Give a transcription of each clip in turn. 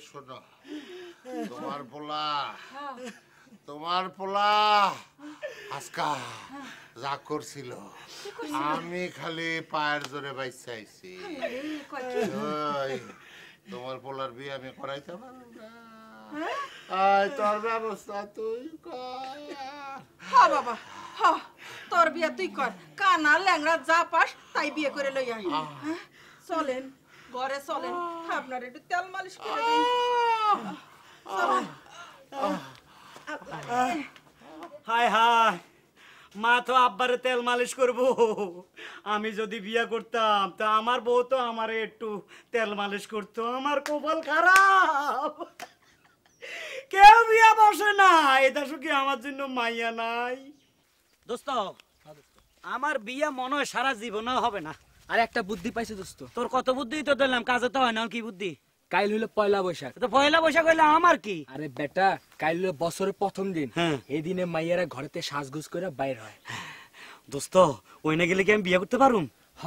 শোনো, তোমার পোলা আজকা যা করছিল আমি খালি পায়ের জোরে বাইসে আইছি। তোমার পোলার বিয়ে আমি করাইতে পারবো না। তোর ব্যবস্থা তুই কর। হ্যাঁ বাবা, হ্যাঁ তোর বিয়ে তুই কর। কানা ল্যাংড়া যা পাস তাই বিয়ে করে লই আই। চলেন ঘরে চলেন, আপনার একটু তেল মালিশ করে দিন। হায় হায়, মা তো আব্বারে তেল মালিশ করবো। আমি যদি বিয়ে করতাম তা আমার বউ তো আমার একটু তেল মালিশ করতো। আমার কপাল খারাপ, কেউ বিয়ে বসে না। এটা শুকি আমার জন্য মাইয়া নাই। দোস্ত, আমার বিয়ে মনে হয় সারা জীবনও হবে না। আরে একটা বুদ্ধি পাইছে দোস্ত। তোর কত বুদ্ধি তো দিলাম, কাজে তো হয় না। কি বুদ্ধি? কাইল হইলো পয়লা বৈশাখ। তো পয়লা বৈশাখ হইলে আমার কি? আরে বেটা, কাইল হইলো বছরের প্রথম দিন। এই দিনে মাইয়ারা ঘরেতে সাজগুজ করে বাইর হয়। দোস্ত, ওই না গেলে কি আমি বিয়ে করতে পারুম? হ,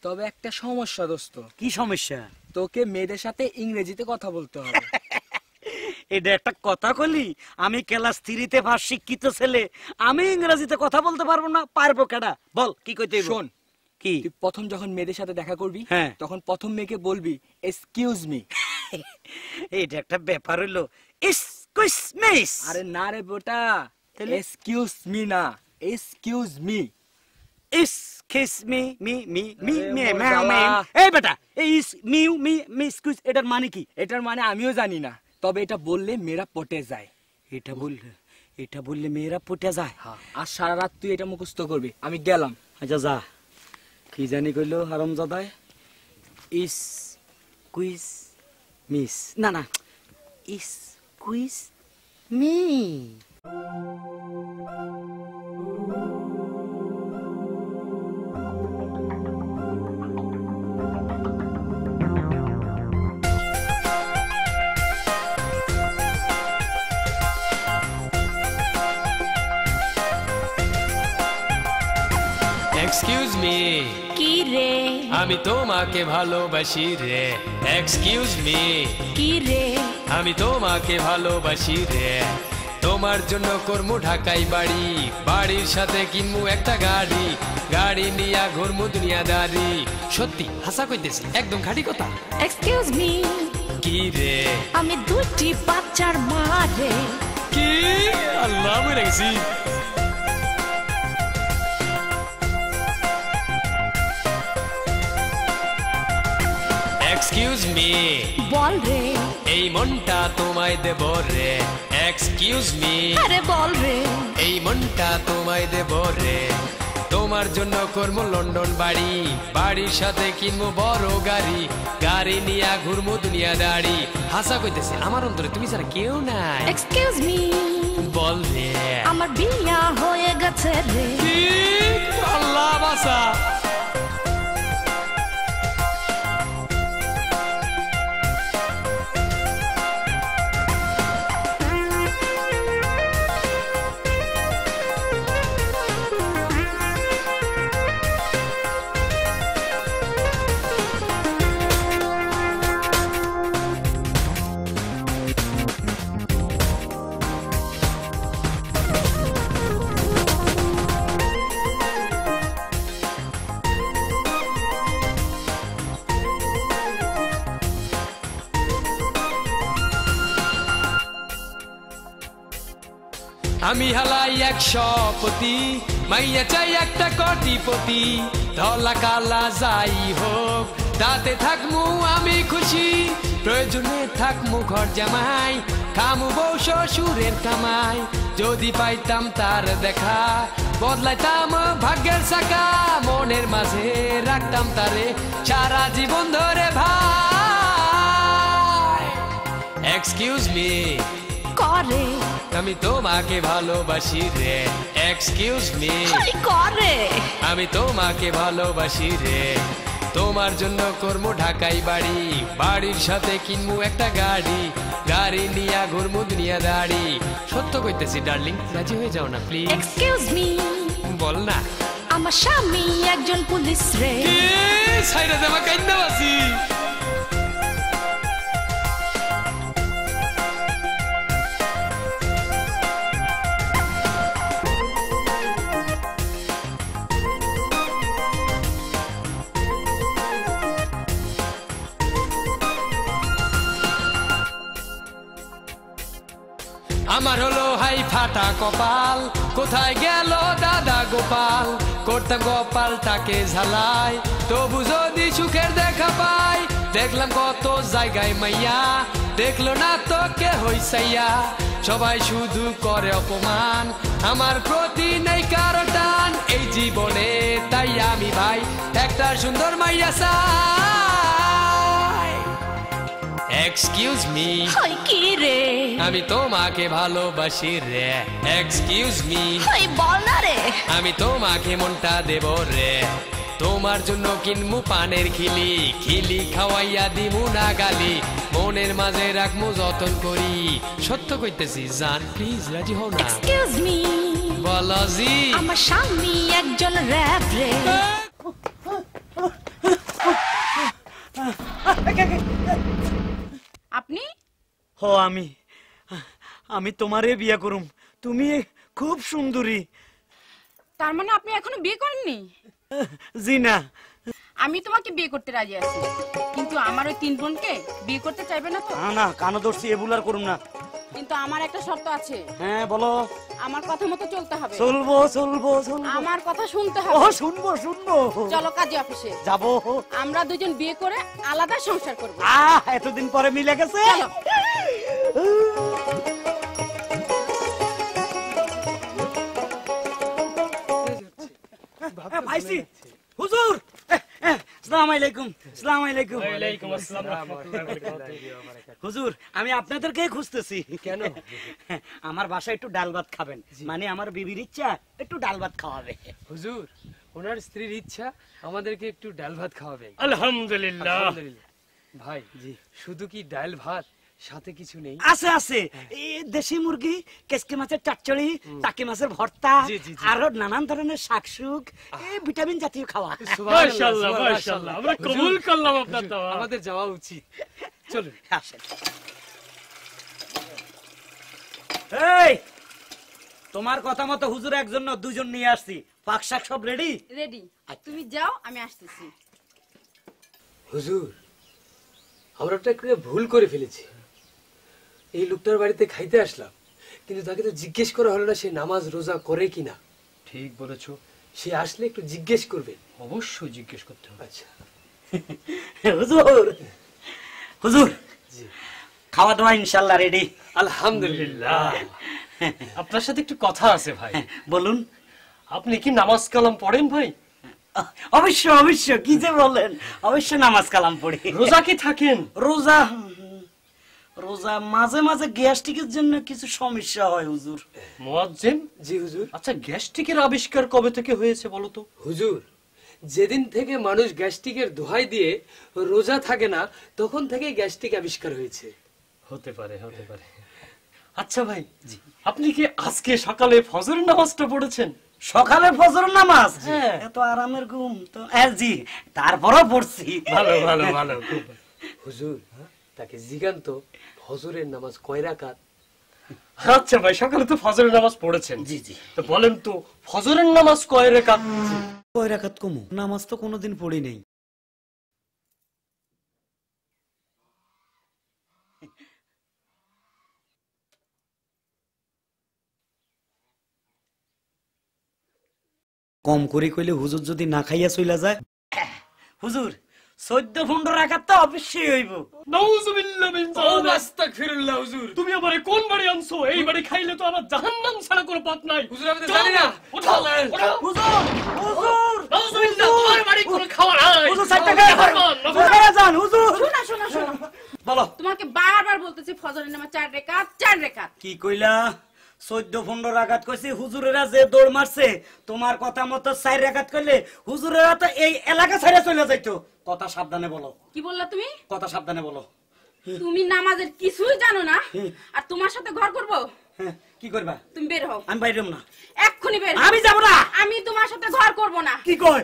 তবে একটা সমস্যা দোস্ত। কি সমস্যা? তোকে মেয়েদের সাথে ইংরেজিতে কথা বলতে হবে। এটা একটা কথা কলি? আমি ক্লাস 3-তে পাস শিক্ষিত ছেলে, আমি ইংরেজিতে কথা বলতে পারবো না? পারবো কেডা? বল কি কইতে হইব? শোন, কি তুই প্রথম যখন মেয়েদের সাথে দেখা করবি, হ্যাঁ, তখন প্রথম মেয়েকে বলবি এক্সকিউজ মি। এটা একটা ব্যাপার হইলো, এক্সকিউজ মি? আরে না রে বেটা, এক্সকিউজ মি না, excuse me. Excuse me me me me me me. এই বেটা, এই মি মি মি এক্সকিউজ এটার মানে কি? এটার মানে আমিও জানি না, তবে এটা বললে মেয়েরা পটে যায়। এটা বললে মেয়েরা পটে যায়? আর সারা রাত তুই এটা মুখস্থ করবি। আমি গেলাম। আচ্ছা যা। কি জানি কইলো হারামজাদায়? ইস কুইজ মিস, না না, ইস কুইজ মি। Excuse me. কি রে? আমি তোমাকে ভালোবাসি রে। Excuse me. কি রে? আমি তোমাকে ভালোবাসি রে। তোমার জন্য করমু ঢাকাই বাড়ি, বাড়ির সাথে কিনমু একটা গাড়ি, গাড়ি নিয়া ঘুরমু দুনিয়াদারি। সত্যি হাসা কইতেছি, একদম খাঁটি কথা। Excuse me. কি রে? আমি দুটি বাচ্চার মা রে। কি? আল্লাহ মরে গেছি। Excuse me. বল রে। এই মনটা তোমায় দেব রে। Excuse me. আরে বল রে। এই মনটা তোমায় দেব রে। তোমার জন্য করবো লন্ডন বাড়ি, বাড়ির সাথে কিনবো বড় গাড়ি, গাড়ি নিয়া ঘুরবো দুনিয়াদারি। হাসা কইতেছে, আমার অন্তরে তুমি ছাড়া কেউ নাই। Excuse me. বল রে। আমার বিয়া হয়ে গেছে রে। কি? আল্লাহ বাসা। আমি হালাই 100 মাইয়া চাই একটা কোটিপতি, ধলা কালা যাই হোক তাতে থাকমু আমি খুশি, প্রয়োজনে থাকমু ঘর জামাই, খামু বউ শ্বশুরের কামাই, যদি পাইতাম তার দেখা বদলাইতাম ভাগ্যের চাকা, মনের মাঝে রাখতাম তারে সারা জীবন ধরে ভাই। Excuse me. করে আমি তোমাকে ভালোবাসি রে। Excuse me. করে আমি তোমাকে ভালোবাসি রে। তোমার জন্য করবো ঢাকাই বাড়ি, বাড়ির সাথে কিনবো একটা গাড়ি, গাড়ি নিয়া ঘুরবো দুনিয়াদারি। সত্য কইতেছি ডার্লিং, রাজি হয়ে যাও না প্লিজ। Excuse me. বল না। আমার স্বামী একজন পুলিশ রে। সাইরা দেবা কাইন্দা বাসি। আমার হলো হাই ফাটা কপাল, কোথায় গেল দাদা গোপাল, করতাম গোপালটাকে ঝালাই, তবু যদি সুখের দেখা পাই, দেখলাম কত জায়গায় মাইয়া, দেখলো না তো কে হইসাইয়া, সবাই শুধু করে অপমান, আমার প্রতি নেই কারো টান এই জীবনে, তাই আমি ভাই একটা সুন্দর মাইয়া চাই। এক্সকিউজ মি, হই কি রে, আমি তোমাকে ভালোবাসি রে। এক্সকিউজ মি, হই বল না রে, আমি তোমাকে মনটা দেব রে, তোমার জন্য কিনমু পানের খিলি, খিলি খাওয়াইয়া দিমু না গালি, মনের মাঝে রাখমু যতন করি, সত্য কইতেছি জান প্লিজ রাজি হও না। এক্সকিউজ মি, বলো জি, আমার স্বামী একজন র‍্যাপ রে। আপনি আমি তোমারে বিয়া করুম, তুমি খুব সুন্দরী। তার মানে আপনি এখনো বিয়ে করেননি? জি না। আমি তোমাকে বিয়ে করতে রাজি আছি, কিন্তু আমার ওই 3 বোনকে বিয়ে করতে চাইবে না তো? না কানো দর্শি এবুলার করুম না। কিন্তু আমার একটা শর্ত আছে। হ্যাঁ বলো। আমার কথা মতো চলতে হবে। চলবো। আমার কথা শুনতে ও হবে। শুনবো। চলো কাজী অফিসে যাবো। আমরা দুজন বিয়ে করে আলাদা সংসার করব। এতদিন পরে মিলে গেছে। চলো। পাইছি হুজুর। আসসালামু আলাইকুম। ওয়ালাইকুম আসসালাম। হুজুর আমি আপনাদেরকে খুঁজতেছি। কেন? আমার বাসায় একটু ডাল ভাত খাবেন, মানে আমার বিবির ইচ্ছা একটু ডাল ভাত খাওয়াবে। হুজুর, ওনার স্ত্রীর ইচ্ছা আমাদেরকে একটু ডাল ভাত খাওয়াবে। আলহামদুলিল্লাহ। ভাই জি, শুধু কি ডাল ভাত, সাথে কিছু নেই? আছে এই দেশি মুরগি, কেসকে মাছের চচ্চড়ি, টাকি মাছের ভর্তা, আরো নানান ধরনের শাকসুক, এই ভিটামিন জাতীয় খাওয়া। মাশাআল্লাহ আমরা কবুল করলাম আপনার দাওয়াত। আমাদের যাওয়া উচিত, চলুন। আসেন। এই তোমার কথা মতো হুজুর একজন না দুজন নিয়ে আসছি, পাক শাক সব রেডি? রেডি। তুমি যাও, আমি আসতেছি। হুজুর, আমরা একটা ভুল করে ফেলেছি। এই লোকটার বাড়িতে খাইতে আসলাম, কিন্তু তাকে তো জিজ্ঞেস করা হলো না সে নামাজ রোজা করে কিনা। ঠিক বলেছো, সে আসলে একটু জিজ্ঞেস করবে। অবশ্যই জিজ্ঞেস করতে হবে। আচ্ছা হুজুর খাওয়া দাওয়া ইনশাআল্লাহ রেডি? আলহামদুলিল্লাহ। আপনার সাথে একটু কথা আছে ভাই। বলুন। আপনি কি নামাজ কালাম পড়েন ভাই? অবশ্য কি যে বলেন, অবশ্য নামাজ কালাম পড়ি। রোজা কি থাকেন? রোজা মাঝে মাঝে গ্যাস্ট্রিকের জন্য কিছু সমস্যা হয় হুজুর। মুয়াজ্জিন? জি হুজুর। আচ্ছা গ্যাস্ট্রিকের আবিষ্কার কবে থেকে হয়েছে বলো তো? হুজুর, যেদিন থেকে মানুষ গ্যাস্ট্রিকের দোহাই দিয়ে রোজা থাকে না, তখন থেকে গ্যাস্ট্রিক আবিষ্কার হয়েছে। হতে পারে। আচ্ছা ভাই, আপনি কি আজকে সকালে ফজরের নামাজটা পড়েছেন? সকালে ফজর নামাজ? এত আরামের ঘুম তো জি, তারপরও পড়ছি। ভালো। হুজুর, তাকে জিজ্ঞান্ত ফজরের নামাজ কয় রাকাত? আচ্ছা ভাই, সকালে তো ফজরের নামাজ পড়েছেন। জি। তো বলেন তো ফজরের নামাজ কয় রাকাত? কয় রাকাত কমু? নামাজ তো কোনোদিন পড়ি নেই। কম করে কইলে হুজুর যদি না খাইয়া চইলা যায়। হুজুর 14-15 রাকাত তো অবশ্যই হইব। নাউযুবিল্লাহ মিন যালিক। আস্তাগফিরুল্লাহ। হুজুর, তুমি আমারে কোন বাড়ি আনছো? এই বাড়ি খাইলে তো আমার জাহান্নাম ছাড়া কোনো পথ নাই। হুজুর আমি তো জানি না। ওঠো। হুজুর নাউযুবিল্লাহ, তোমার বাড়ি কোনো খাওয়া নাই। হুজুর 4 টাকা যান হুজুর। শোনো। বলো। তোমাকে বারবার বলতেছি ফজরের নামাজ 4 রাকাত। কি কইলা? 14-15 রাকাত কইছি। হুজুরেরা যে দৌড় মারছে, তোমার কথা মতো 4 রাকাত কইলে হুজুরেরা তো এই এলাকা ছেড়ে চলে যাইতো। কথা সাবধানে বলো। কি বললা তুমি? কথা সাবধানে বলো। তুমি নামাজের কিছুই জানো না, আর তোমার সাথে ঘর করব? কি করবা? তুমি বের হও। আমি বাইরে না, এক্ষুনি বের হও। আমি যাব না। আমি তোমার সাথে ঘর করব না। কি কই?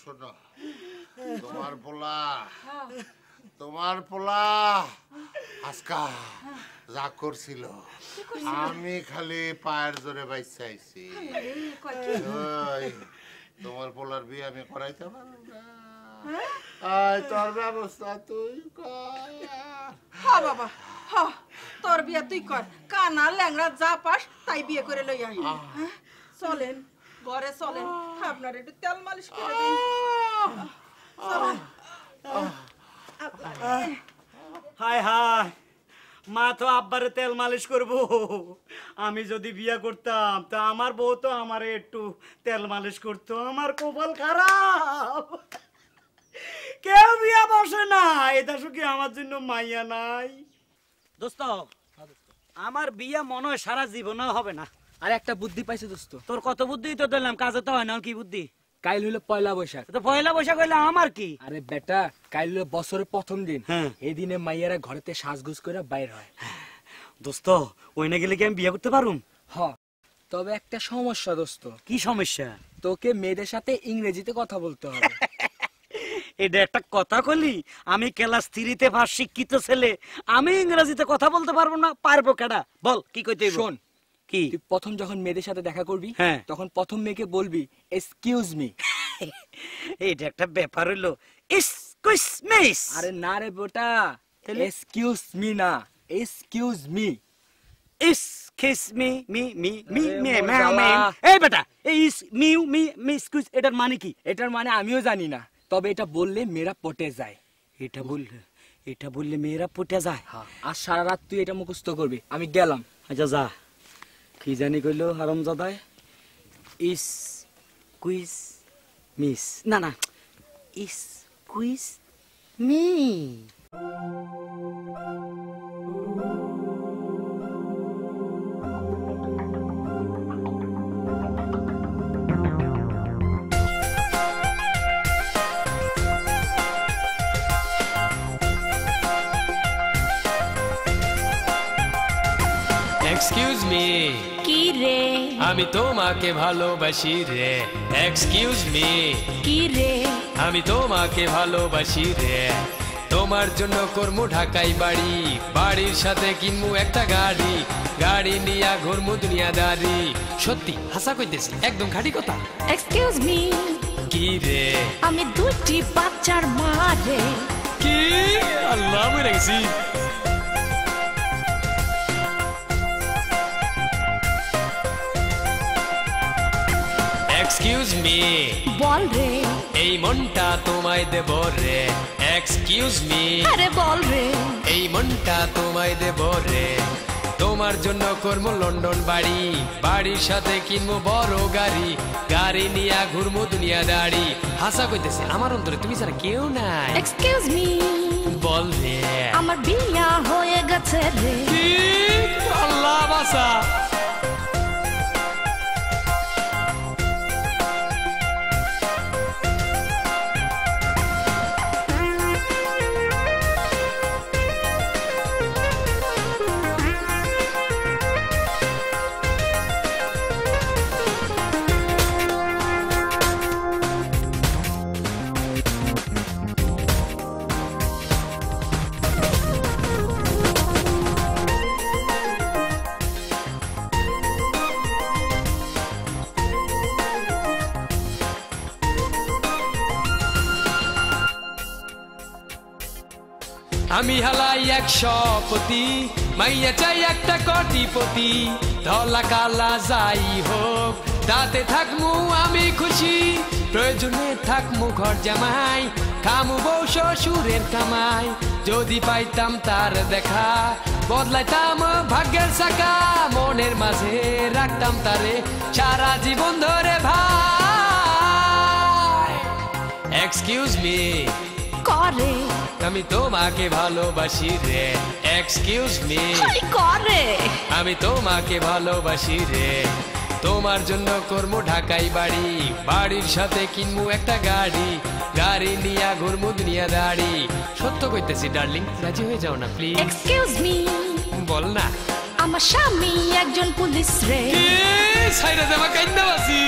শোনো, তোমার পোলা আজকা যা করছিল আমি খালি পায়ের জোরে বাইসে আইছি। তোমার পোলার বিয়ে আমি করাইতে পারবো না। তোর ব্যবস্থা তুই কর। হ্যাঁ বাবা, হ্যাঁ তোর বিয়ে তুই কর। কানা ল্যাংড়া যা পাস তাই বিয়ে করে লই আই। চলেন ঘরে চলেন, আপনার একটু তেল মালিশ করে দিই। হায় হায়, মা তো আব্বারে তেল মালিশ করবো। আমি যদি বিয়ে করতাম তা আমার বউ তো আমারে একটু তেল মালিশ করতো। আমার কপাল খারাপ, কেউ বিয়ে বসে না। এটা শুকি আমার জন্য মাইয়া নাই। দোস্ত, আমার বিয়ে মনে হয় সারা জীবনেও হবে না। আর একটা বুদ্ধি পাইছে দোস্ত। তোর কত বুদ্ধি তো দিলাম, কাজে তো হয় না। কি বুদ্ধি? কাইল হইলো পয়লা বৈশাখ। তো পয়লা বৈশাখ হইলে আমার কি? আরে বেটা, কাইল হইলো বছরের প্রথম দিন। হ্যাঁ। এই দিনে মাইয়ারা ঘরেতে সাজগুজ করে বাইর হয়। দোস্ত, ওই না গেলে কি আমি বিয়ে করতে পারুম? হ, তবে একটা সমস্যা দোস্ত। কি সমস্যা? তোকে মেয়েদের সাথে ইংরেজিতে কথা বলতে হবে। এটা একটা কথা কলি? আমি ক্লাস 3-তে ফার্স্ট শিক্ষিত ছেলে, আমি ইংরেজিতে কথা বলতে পারবো না? পারবো কেডা? বল কি কইতে হইব? শোন, কি? তুই প্রথম যখন মেয়েদের সাথে দেখা করবি, হ্যাঁ, তখন প্রথম মেয়েকে বলবি এক্সকিউজ মি। এটা একটা ব্যাপার হইলো, এক্সকিউজ মিস। আরে না রে বেটা, এক্সকিউজ মি না, excuse me. Excuse me me me me me আরে ম্যাও মজা। ম্যাও। এই বেটা, এই মিউ মি মি এক্সকিউজ এটার মানে কি? এটার মানে আমিও জানি না, তবে এটা বললে মেয়েরা পটে যায়। এটা বললে মেয়েরা পটে যায়? হ্যাঁ, আর সারা রাত তুই এটা মুখস্থ করবি। আমি গেলাম। আচ্ছা যা। কি জানি কইলো হারামজাদায়? ইস কুইজ মিস, না না, ইস কুইজ মি। Excuse me. কি রে? আমি তোমাকে ভালোবাসি রে। Excuse me. কি রে? আমি তোমাকে ভালোবাসি রে। তোমার জন্য করমু ঢাকাই বাড়ি, বাড়ির সাথে কিনমু একটা গাড়ি, গাড়ি নিয়া ঘুরমু দুনিয়াদারি। সত্যি হাসা কইতেছি, একদম খাঁটি কথা। Excuse me. কি রে? আমি দুটি বাচ্চার মা রে। কি? আল্লাহ মরে গেছি। Excuse me. বল রে। এই মনটা তোমায় দেব রে। Excuse me. আরে বল রে। এই মনটা তোমায় দেব রে। তোমার জন্য করবো লন্ডন বাড়ি, বাড়ির সাথে কিনবো বড় গাড়ি, গাড়ি নিয়া ঘুরবো দুনিয়াদারি। হাসা কইতেছে, আমার অন্তরে তুমি ছাড়া কেউ নাই। Excuse me. বল রে। আমার বিয়া হয়ে গেছে রে। কি? আল্লাহ বাসা। আমি হালাই 100 পতি মাইয়া চাই একটা কোটিপতি ধলা কালা যাই হোক তাতে থাকমু আমি খুশি প্রয়োজনে থাকমু ঘর জামাই খামু বউ শ্বশুরের কামাই যদি পাইতাম তার দেখা বদলাইতাম ভাগ্যের চাকা মনের মাঝে রাখতাম তারে সারা জীবন ধরে ভাই এক্সকিউজ মি করে আমি তোমাকে ভালোবাসি রে এক্সকিউজ মি করে আমি তোমাকে ভালোবাসি রে তোমার জন্য করমু ঢাকাই বাড়ি বাড়ির সাথে কিনমু একটা গাড়ি গাড়ি নিয়া ঘুরমু দুনিয়া দাড়ি সত্য কইতেছি ডার্লিং রাজি হয়ে যাও না প্লিজ এক্সকিউজ মি বল না আমার স্বামী একজন পুলিশ রে সাইরা দেবা কাইন্দা বাসি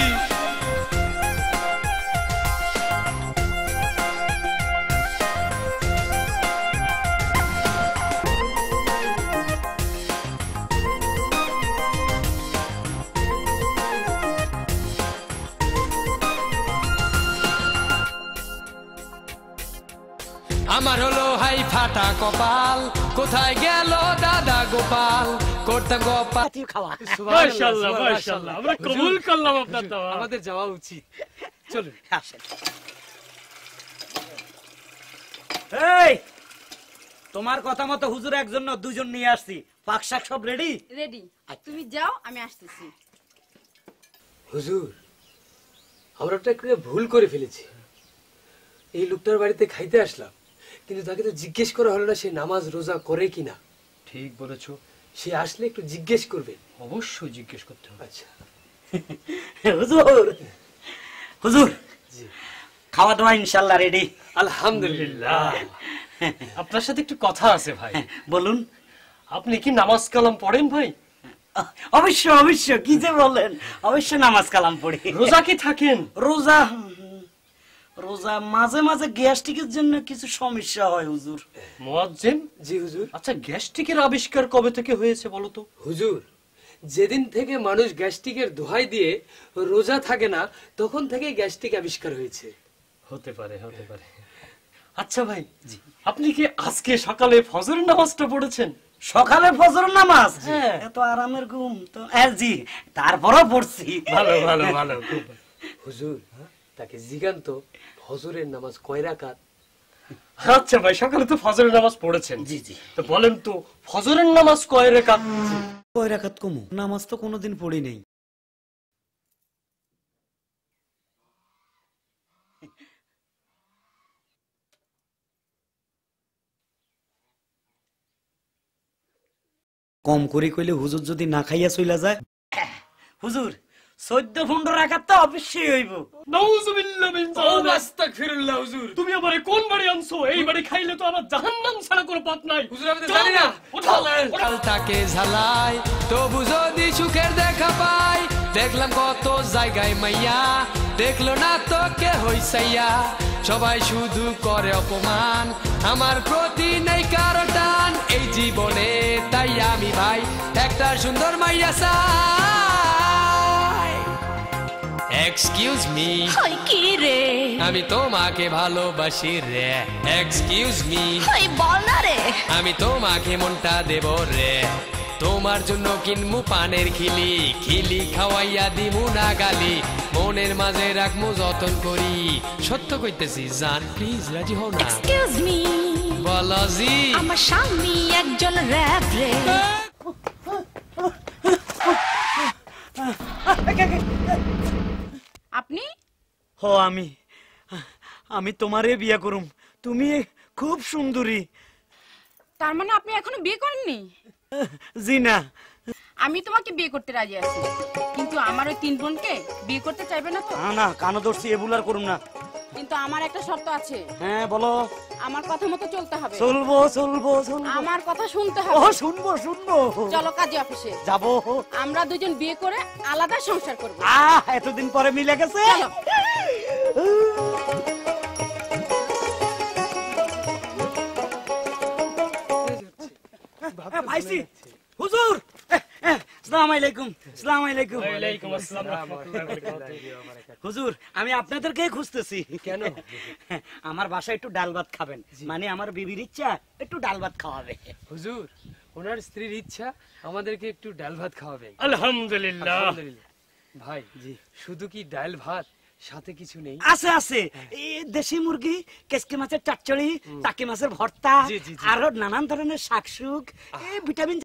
আমার হলো হাই ফাটা কপাল কোথায় গেল দাদা গোপাল করতাম গোপাল মাশাআল্লাহ মাশাআল্লাহ আমরা কবুল করলাম আপনার দাওয়া আমাদের যাওয়া উচিত চলুন আসেন। এই তোমার কথা মতো হুজুর একজন না দুজন নিয়ে আসছি পাক শাক সব রেডি রেডি তুমি যাও আমি আসতেছি হুজুর আমরা তো একটু ভুল করে ফেলেছি এই লোকটার বাড়িতে খাইতে আসলাম কিন্তু তাকে তো জিজ্ঞেস করা হলো না সে নামাজ রোজা করে কিনা ঠিক বলেছো সে আসলে একটু জিজ্ঞেস করবেন অবশ্যই জিজ্ঞেস করতে হবে আচ্ছা হুজুর হুজুর জি খাওয়া দাওয়া ইনশাআল্লাহ রেডি আলহামদুলিল্লাহ আপনার সাথে একটু কথা আছে ভাই বলুন আপনি কি নামাজ কালাম পড়েন ভাই অবশ্য অবশ্য কি যে বলেন অবশ্য নামাজ কালাম পড়ি রোজা কি থাকেন রোজা রোজা মাঝে মাঝে গ্যাস্ট্রিকের জন্য কিছু সমস্যা হয় হুজুর মুয়াজ্জিন জি হুজুর আচ্ছা গ্যাস্ট্রিকের আবিষ্কার কবে থেকে হয়েছে বলো তো হুজুর যেদিন থেকে মানুষ গ্যাস্ট্রিকের দোহাই দিয়ে রোজা থাকে না তখন থেকে গ্যাস্ট্রিক আবিষ্কার হয়েছে হতে পারে হতে পারে আচ্ছা ভাই জি আপনি কি আজকে সকালে ফজরের নামাজটা পড়েছেন সকালে ফজর নামাজ হ্যাঁ। এত আরামের ঘুম তো জি তারপরও পড়ছি ভালো ভালো ভালো খুব ভালো। হুজুর তাকে জিগান্ত ফজরের নামাজ কয় রাকাত আচ্ছা ভাই সকালে তো ফজরের নামাজ পড়েছেন জি জি তো বলেন তো ফজরের নামাজ কয় রাকাত কয় রাকাত কমু নামাজ তো কোনোদিন পড়ি নেই কম করে কইলে হুজুর যদি না খাইয়া চইলা যায় হুজুর 14-15 রাকাত তো অবশ্যই হইব নাউযুবিল্লাহ মিন যালিক আস্তাগফিরুল্লাহ হুজুর তুমি আমারে কোন বাড়ি আনছো এই বাড়ি খাইলে তো আমার জাহান্নাম ছাড়া কোনো পথ নাই হুজুর আমি তো জানি না কাল তাকে ঝালাই তবু যদি সুখের দেখা পাই দেখলাম কত জায়গায় মাইয়া দেখলো না তো কে হইসাইয়া সবাই শুধু করে অপমান আমার প্রতি নেই কারো টান এই জীবনে তাই আমি ভাই একটা সুন্দর মাইয়া চাই এক্সকিউজ মি হই কি রে আমি তোমাকে ভালোবাসি রে এক্সকিউজ মি হই বল না রে আমি তোমাকে মনটা দেব রে তোমার জন্য কিনমু পানের খিলি খিলি খাওয়াইয়া দিমু না গালি মনের মাঝে রাখমু যতন করি সত্য কইতেছি জান প্লিজ রাজি হও না এক্সকিউজ মি বলো জি আমার স্বামী একজন র‍্যাপ রে আপনি হ আমি তোমারে বিয়া করুম তুমি খুব সুন্দরী তার মানে আপনি এখনো বিয়ে করেননি জি না আমি তোমাকে বিয়ে করতে রাজি আছি কিন্তু আমার ওই 3 বোনকে বিয়ে করতে চাইবে না তো না কানো দর্শি এবুলার করুম না কিন্তু আমার একটা শর্ত আছে হ্যাঁ বলো আমার কথা মতো চলতে হবে চলবো আমার কথা শুনতে ও হবে শুনবো চলো কাজী অফিসে যাবো আমরা দুজন বিয়ে করে আলাদা সংসার করব এতদিন পরে মিলে গেছে চলো পাইছি হুজুর আসসালামু আলাইকুম। আসসালামু আলাইকুম। ওয়ালাইকুম আসসালাম রাহমাতুল্লাহি ওয়া বারাকাতুহু। হুজুর আমি আপনাদেরকেই খুঁজতেছি। কেন? আমার বাসায় একটু ডাল ভাত খাবেন, মানে আমার বিবির ইচ্ছা একটু ডাল ভাত খাওয়াবে। হুজুর, ওনার স্ত্রীর ইচ্ছা আমাদেরকে একটু ডাল ভাত খাওয়াবে। আলহামদুলিল্লাহ। আলহামদুলিল্লাহ। ভাই, জি, শুধু কি ডাল ভাত, সাথে কিছু নেই? আছে আছে, এই দেশি মুরগি, কেসকি মাছের চচ্চড়ি, টাকি মাছের ভর্তা, জি, জি, জি। আরো নানান ধরনের শাকসুক, এই ভিটামিন